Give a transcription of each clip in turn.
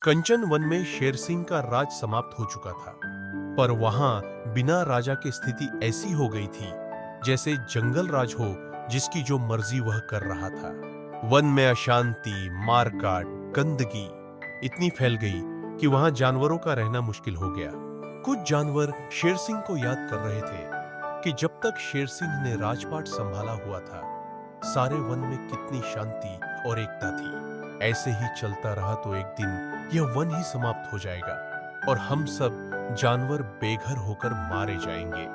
कंचन one में शेर सिंह का राज समाप्त हो चुका था, पर वहां बिना राजा की स्थिति ऐसी हो गई थी जैसे जंगल राज हो जिसकी जो मर्जी वह कर रहा था। वन में अशांति, मारकाट, गंदगी इतनी फैल गई कि वहां जानवरों का रहना मुश्किल हो गया। कुछ जानवर शेर सिंह को याद कर रहे थे कि जब तक शेर सिंह ने राजपाट संभाला हुआ था, सारे वन में कितनी शांति और एकता थी। ऐसे ही चलता रहा तो एक दिन यह वन ही समाप्त हो जाएगा और हम सब जानवर बेघर होकर मारे जाएंगे।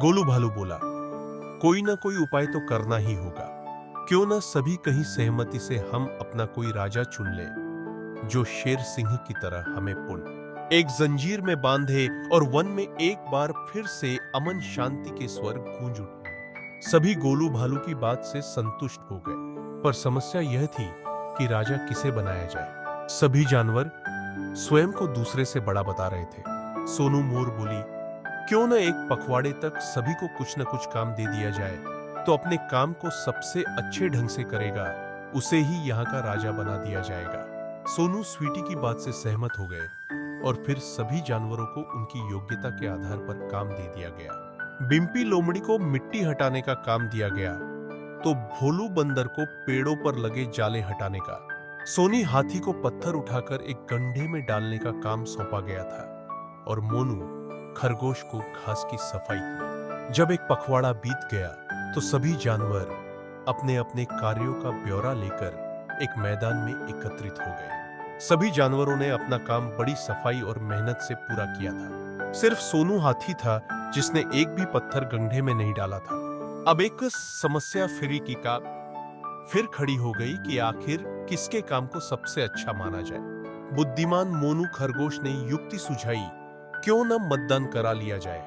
गोलू भालू बोला, कोई ना कोई उपाय तो करना ही होगा। क्यों ना सभी कहीं सहमति से हम अपना कोई राजा चुन ले जो शेर सिंह की तरह हमें पुन एक जंजीर में बांधे और वन में एक बार फिर से अमन शांति के स्वर गूंज उठे। सभी गोलू भालू की बात से संतुष्ट हो गए, पर समस्या यह थी कि राजा किसे बनाया जाए। सभी जानवर स्वयं को दूसरे से बड़ा बता रहे थे। सोनू मोर बोली, क्यों न एक पखवाड़े तक सभी को कुछ न कुछ काम दे दिया जाए, तो अपने काम को सबसे अच्छे ढंग से करेगा उसे ही यहाँ का राजा बना दिया जाएगा। सोनू स्वीटी की बात से सहमत हो गए और फिर सभी जानवरों को उनकी योग्यता के आधार पर काम दे दिया गया। बिम्पी लोमड़ी को मिट्टी हटाने का काम दिया गया, तो भोलू बंदर को पेड़ों पर लगे जाले हटाने का, सोनी हाथी को पत्थर उठाकर एक गड्ढे में डालने का काम सौंपा गया था और मोनू खरगोश को घास की सफाई की। जब एक पखवाड़ा बीत गया तो सभी जानवर अपने अपने कार्यों का ब्यौरा लेकर एक मैदान में एकत्रित हो गए। सभी जानवरों ने अपना काम बड़ी सफाई और मेहनत से पूरा किया था। सिर्फ सोनू हाथी था जिसने एक भी पत्थर गड्ढे में नहीं डाला था। अब एक समस्या फिर खड़ी हो गई कि आखिर किसके काम को सबसे अच्छा माना जाए। बुद्धिमान मोनू खरगोश ने युक्ति सुझाई, क्यों न मतदान करा लिया जाए,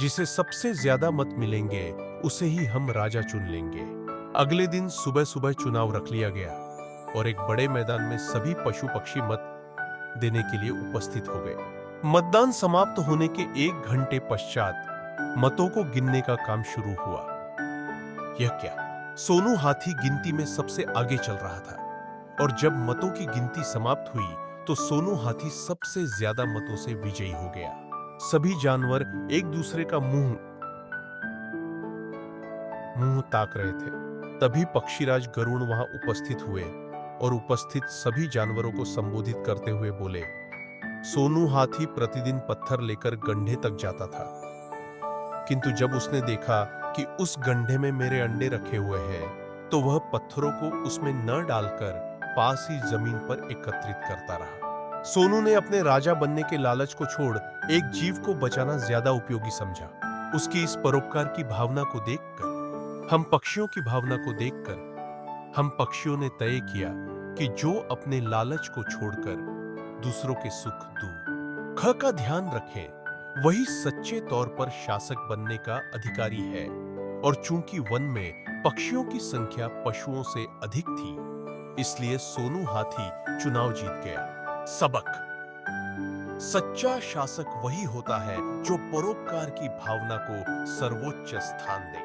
जिसे सबसे ज्यादा मत मिलेंगे उसे ही हम राजा चुन लेंगे। अगले दिन सुबह सुबह चुनाव रख लिया गया और एक बड़े मैदान में सभी पशु पक्षी मत देने के लिए उपस्थित हो गए। मतदान समाप्त होने के 1 घंटे पश्चात मतों को गिनने का काम शुरू हुआ। यह क्या, सोनू हाथी गिनती में सबसे आगे चल रहा था और जब मतों की गिनती समाप्त हुई तो सोनू हाथी सबसे ज्यादा मतों से विजयी हो गया। सभी जानवर एक दूसरे का मुंह ताक रहे थे। तभी पक्षीराज गरुड़ वहां उपस्थित हुए और उपस्थित सभी जानवरों को संबोधित करते हुए बोले, सोनू हाथी प्रतिदिन पत्थर लेकर गड्ढे तक जाता था, किंतु जब उसने देखा कि उस गड्ढे में मेरे अंडे रखे हुए हैं तो वह पत्थरों को उसमें न डालकर पास ही जमीन पर एकत्रित करता रहा। सोनू ने अपने राजा बनने के लालच को छोड़ एक जीव को बचाना ज्यादा उपयोगी समझा। उसकी इस परोपकार की भावना को देखकर, हम पक्षियों की भावना को देखकर, हम पक्षियों ने तय किया कि जो अपने लालच को छोड़कर दूसरों के सुख दूं, ख का ध्यान रखें, वही सच्चे तौर पर शासक बनने का अधिकारी है। और चूंकि वन में पक्षियों की संख्या पशुओं से अधिक थी, इसलिए सोनू हाथी चुनाव जीत गया। सबक, सच्चा शासक वही होता है जो परोपकार की भावना को सर्वोच्च स्थान दे।